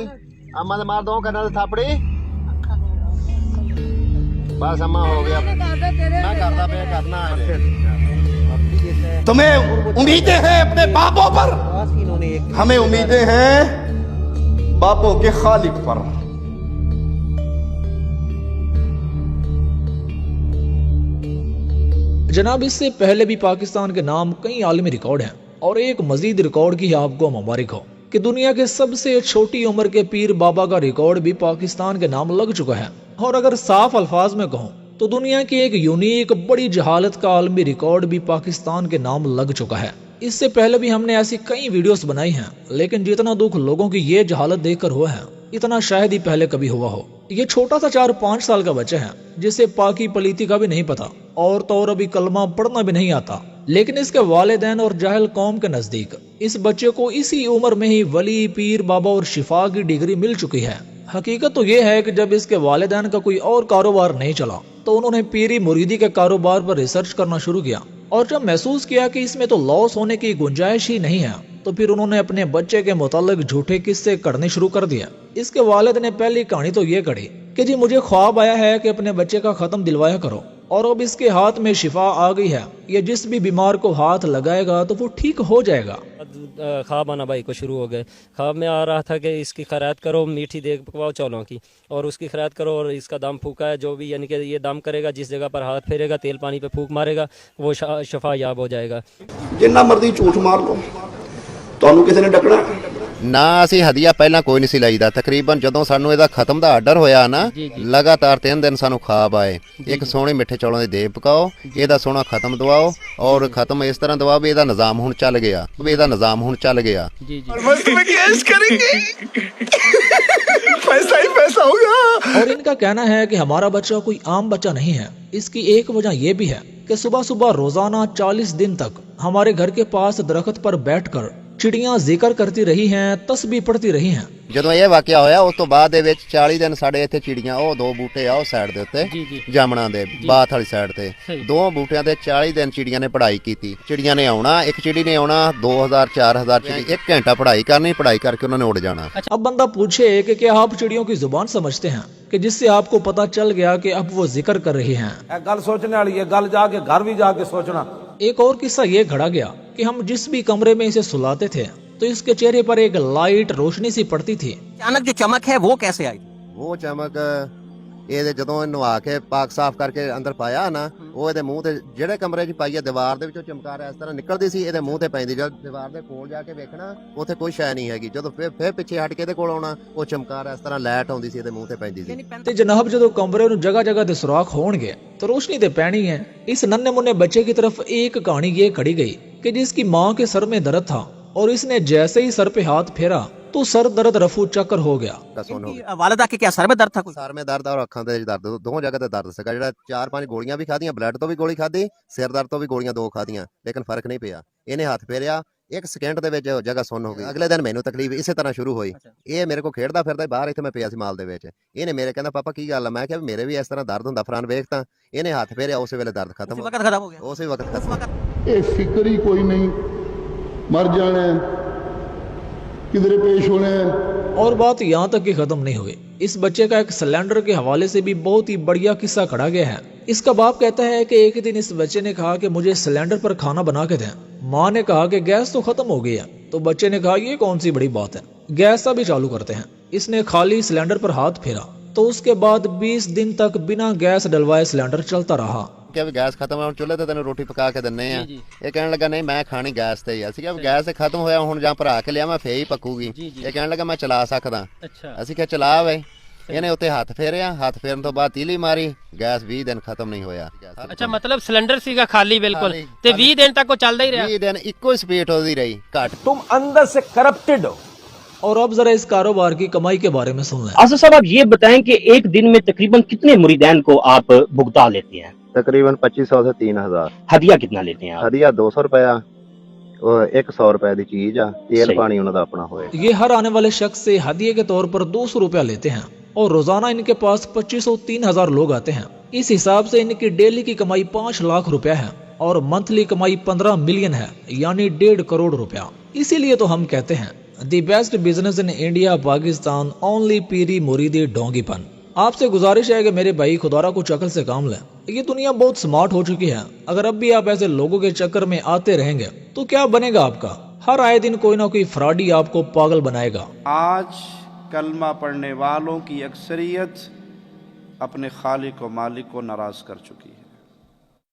गई अम्मा ने मार दो करना थापड़ी बस अम्मा हो गया मैं करता पे करना है। तुम्हें उम्मीदें हैं अपने बापों पर, हमें उम्मीदें हैं बापों के खालिक पर। जनाब, इससे पहले भी पाकिस्तान के नाम कई आलमी रिकॉर्ड हैं और एक मजीद रिकॉर्ड की आपको मुबारक हो कि दुनिया के सबसे छोटी उम्र के पीर बाबा का रिकॉर्ड भी पाकिस्तान के नाम लग चुका है। और अगर साफ अल्फाज में कहूँ तो दुनिया की एक यूनिक बड़ी जहालत का आलमी रिकॉर्ड भी पाकिस्तान के नाम लग चुका है। इससे पहले भी हमने ऐसी कई वीडियोस बनाई हैं, लेकिन जितना दुख लोगों की ये जहालत देखकर हुआ है इतना शायद ही पहले कभी हुआ हो। ये छोटा सा 4-5 साल का बच्चा है जिसे पाकी पलीती का भी नहीं पता और तो और अभी कलमा पढ़ना भी नहीं आता, लेकिन इसके वालिदैन और जाहिल कौम के नजदीक इस बच्चे को इसी उम्र में ही वली, पीर, बाबा और शिफा की डिग्री मिल चुकी है। हकीकत तो ये है कि जब इसके वालिदैन का कोई और कारोबार नहीं चला तो उन्होंने पीरी मुरीदी के कारोबार पर रिसर्च करना शुरू किया और जब महसूस किया कि इसमें तो लॉस होने की गुंजाइश ही नहीं है तो फिर उन्होंने अपने बच्चे के मुतालिक झूठे किस्से करने शुरू कर दिया। इसके वालिद ने पहली कहानी तो ये कड़ी कि जी मुझे ख्वाब आया है कि अपने बच्चे का खत्म दिलवाया करो और अब इसके हाथ में शिफा आ गई है, ये जिस भी बीमार को हाथ लगाएगा तो वो ठीक हो जाएगा। ख्वाब आना भाई को शुरू हो गए। ख्वाब में आ रहा था कि इसकी खैरात करो, मीठी देग पकवाओ चौलों की और उसकी खैरात करो और इसका दम फूका है जो भी, यानी कि ये दम करेगा, जिस जगह पर हाथ फेरेगा, तेल पानी पे फूक मारेगा, वो शफा याब हो जाएगा। जिन्ना मर्जी झूठ मार लो, ਤੁਹਾਨੂੰ ਕਿਸੇ ਨੇ ਡੱਕਣਾ ना असी हदिया पहला कोई नहीं सी लाईदा। तकरीबन जदों सानू इहदा खत्म दा आर्डर होया ना, लगातार 3 दिन सानू ख्वाब आए एक सोहने मिठे चौलों दी देग पकाओ, इहदा सोहना खत्म दवाओ और खत्म इस तरह दवाओ भी इहदा निजाम हुण चल गया, भी इहदा निजाम हुण चल गया। पैसा ही पैसा होगा। और इनका कहना है कि हमारा बच्चा कोई आम बच्चा नहीं है। इसकी एक वजह यह भी है कि सुबह सुबह रोजाना 40 दिन तक हमारे घर के पास दरख्त पर बैठकर चिड़ियां जिक्र करती रही हैं, तस्बीह पढ़ती रही हैं। ਜਦੋਂ ਇਹ ਵਾਕਿਆ ਹੋਇਆ ਉਸ ਤੋਂ ਬਾਅਦ ਦੇ ਵਿੱਚ 40 ਦਿਨ ਸਾਡੇ ਇੱਥੇ ਚਿੜੀਆਂ, ਉਹ 2 ਬੂਟੇ ਆ ਉਹ ਸਾਈਡ ਦੇ ਉੱਤੇ ਜਾਮਣਾ ਦੇ ਬਾਤ ਵਾਲੀ ਸਾਈਡ ਤੇ 2 ਬੂਟਿਆਂ ਤੇ 40 ਦਿਨ ਚਿੜੀਆਂ ਨੇ ਪੜ੍ਹਾਈ ਕੀਤੀ। ਚਿੜੀਆਂ ਨੇ ਆਉਣਾ, ਇੱਕ ਚਿੜੀ ਨੇ ਆਉਣਾ 2000-4000 ਚਿੜੀ, 1 घंटा पढ़ाई करनी, पढ़ाई करके उन्होंने उड़ जाना। अब बंदा पूछे कि क्या आप चिड़ियों की जुबान समझते हैं कि जिससे आपको पता चल गया कि अब वो जिक्र कर रही हैं। गल सोचने वाली है, गल जाके घर भी जाके सोचना। एक और किस्सा ये घड़ा गया कि हम जिस भी कमरे में इसे सुलाते थे तो इसके चेहरे पर एक लाइट रोशनी सी पड़ती थी। अचानक जो चमक है वो कैसे आई? ਉਹ ਚਮਕ ਇਹਦੇ ਜਦੋਂ ਨਵਾ ਕੇ ਪਾਕ ਸਾਫ਼ ਕਰਕੇ ਅੰਦਰ ਪਾਇਆ ਨਾ, ਉਹ ਇਹਦੇ ਮੂੰਹ ਤੇ ਜਿਹੜੇ ਕਮਰੇ 'ਚ ਪਾਈ ਆ ਦੀਵਾਰ ਦੇ ਵਿੱਚੋਂ ਚਮਕਾਰ ਇਸ ਤਰ੍ਹਾਂ ਨਿਕਲਦੀ ਸੀ, ਇਹਦੇ ਮੂੰਹ ਤੇ ਪੈਂਦੀ। ਜਦ ਦੀਵਾਰ ਦੇ ਕੋਲ ਜਾ ਕੇ ਵੇਖਣਾ ਉੱਥੇ ਕੋਈ ਸ਼ੈ ਨਹੀਂ ਹੈਗੀ, ਜਦੋਂ ਫਿਰ ਪਿੱਛੇ ਹਟ ਕੇ ਇਹਦੇ ਕੋਲ ਆਉਣਾ ਉਹ ਚਮਕਾਰ ਇਸ ਤਰ੍ਹਾਂ ਲਾਈਟ ਆਉਂਦੀ ਸੀ, ਇਹਦੇ ਮੂੰਹ ਤੇ ਪੈਂਦੀ ਸੀ। ਤੇ ਜਨਾਬ ਜਦੋਂ ਕਮਰੇ ਨੂੰ ਜਗ੍ਹਾ ਜਗ੍ਹਾ ਤੇ ਸੁਰਾਖ ਹੋਣਗੇ तो रोशनी तो पैनी है। इस नन्हे मुन्ने बच्चे की तरफ एक कहानी ये खड़ी गई कि जिसकी माँ के सर में दर्द था और इसने जैसे ही सर पे हाथ फेरा तो सर दर्द रफू चक्कर हो गया। वालिदा के क्या सर में दर्द था? कोई सर में दर्द और अखां ते दर्द, दोनों जगह ते दर्द सीगा। ਜਿਹੜਾ 4-5 ਗੋਲੀਆਂ ਵੀ ਖਾਧੀਆਂ, ਬਲੱਡ ਤੋਂ ਵੀ ਗੋਲੀ ਖਾਧੀ, ਸਿਰ ਦਰਦ ਤੋਂ ਵੀ ਗੋਲੀਆਂ 2 ਖਾਧੀਆਂ, ਲੇਕਿਨ ਫਰਕ ਨਹੀਂ ਪਿਆ। ਇਹਨੇ ਹੱਥ ਫੇਰਿਆ, 1 ਸਕਿੰਟ ਦੇ ਵਿੱਚ ਜਗ੍ਹਾ ਸੁੰਨ ਹੋ ਗਈ। ਅਗਲੇ ਦਿਨ ਮੈਨੂੰ ਤਕਲੀਫ ਇਸੇ ਤਰ੍ਹਾਂ ਸ਼ੁਰੂ ਹੋਈ। ਇਹ ਮੇਰੇ ਕੋਲ ਖੇਡਦਾ ਫਿਰਦਾ ਬਾਹਰ, ਇੱਥੇ ਮੈਂ ਪਿਆ ਸੀ ਮਾਲ ਦੇ ਵਿੱਚ। ਇਹਨੇ ਮੇਰੇ ਕਹਿੰਦਾ ਪਾਪਾ ਕੀ ਗੱਲ ਆ? ਮੈਂ ਕਿਹਾ ਵੀ ਮੇਰੇ ਵੀ ਇਸ ਤਰ੍ਹਾਂ ਦਰਦ ਹੁੰਦਾ। ਫਰਾਨ ਵੇਖ ਤਾਂ ਇਹਨੇ ਹੱਥ ਫੇਰਿਆ, ਉਸੇ ਵੇਲੇ ਦਰਦ ਖਤਮ ਹੋ ਗਿਆ, ਉਸੇ ਵਕਤ ਖਤਮ। ਇਹ ਫਿਕਰ ਹੀ ਕੋਈ ਨਹੀਂ, मर जाना किधरे पेश होना है। और बात यहाँ तक कि खत्म नहीं हुई। इस बच्चे का एक सिलेंडर के हवाले से भी बहुत ही बढ़िया किस्सा खड़ा गया है। इसका बाप कहता है कि एक दिन इस बच्चे ने कहा कि मुझे सिलेंडर पर खाना बना के दें। माँ ने कहा कि गैस तो खत्म हो गई है, तो बच्चे ने कहा ये कौन सी बड़ी बात है, गैस अभी चालू करते हैं। इसने खाली सिलेंडर पर हाथ फेरा तो उसके बाद 20 दिन तक बिना गैस डलवाए सिलेंडर चलता रहा। ਕਿ ਵੀ ਗੈਸ ਖਤਮ ਆ, ਚੁੱਲ੍ਹੇ ਤੇ ਤੈਨੂੰ ਰੋਟੀ ਪਕਾ ਕੇ ਦਿੰਨੇ ਆ। ਇਹ ਕਹਿਣ ਲੱਗਾ ਨਹੀਂ ਮੈਂ ਖਾਣੀ ਗੈਸ ਤੇ ਹੀ ਆ। ਅਸੀਂ ਕਿਹਾ ਗੈਸ ਤੇ ਖਤਮ ਹੋਇਆ, ਹੁਣ ਜਾਂ ਭਰਾ ਕੇ ਲਿਆ ਮੈਂ ਫੇਰ ਹੀ ਪੱਕੂਗੀ। ਇਹ ਕਹਿਣ ਲੱਗਾ ਮੈਂ ਚਲਾ ਸਕਦਾ। ਅਸੀਂ ਕਿਹਾ ਚਲਾ ਵੇ। ਇਹਨੇ ਉੱਤੇ ਹੱਥ ਫੇਰਿਆ, ਹੱਥ ਫੇਰਨ ਤੋਂ ਬਾਅਦ ਤੀਲੀ ਮਾਰੀ, ਗੈਸ 20 ਦਿਨ ਖਤਮ ਨਹੀਂ ਹੋਇਆ। ਅੱਛਾ, ਮਤਲਬ ਸਿਲੰਡਰ ਸੀਗਾ ਖਾਲੀ ਬਿਲਕੁਲ ਤੇ 20 ਦਿਨ ਤੱਕ ਉਹ ਚੱਲਦਾ ਹੀ ਰਿਹਾ। 20 ਦਿਨ ਇੱਕੋ ਸਪੀਡ ਉਹਦੀ ਰਹੀ ਘੱਟ। तुम अंदर से करप्टेड हो। और अब जरा इस कारोबार की कमाई के बारे में सुन लें। आसिफ साहब, आप ये बताएं कि एक दिन में तकरीबन कितने मुरीदैन को आप भुगता लेते हैं? तकरीबन 2500 से 3000। हदिया कितना लेते हैं आप? हदिया 200 रुपया, 100 रुपए की चीज आ, तेल पानी उन्होंने अपना होए। ये हर आने वाले शख्स से हदिये के तौर पर 200 रुपया लेते हैं और रोजाना इनके पास 2500-3000 लोग आते हैं। इस हिसाब से इनकी डेली की कमाई 5 लाख रुपया है और मंथली कमाई 15 मिलियन है, यानी 1.5 करोड़ रुपया। इसीलिए तो हम कहते हैं the best business in India Pakistan only पीरी मुरीदी डोंगीपन। आपसे गुजारिश है कि मेरे भाई खुदारा कुछ अकल से काम लें। ये दुनिया बहुत स्मार्ट हो चुकी है। अगर अब भी आप ऐसे लोगों के चक्कर में आते रहेंगे तो क्या बनेगा आपका? हर आए दिन कोई ना कोई फ्रॉडी आपको पागल बनाएगा। आज कलमा पढ़ने वालों की अक्सरियत अपने खालिक व मालिक को नाराज कर चुकी है।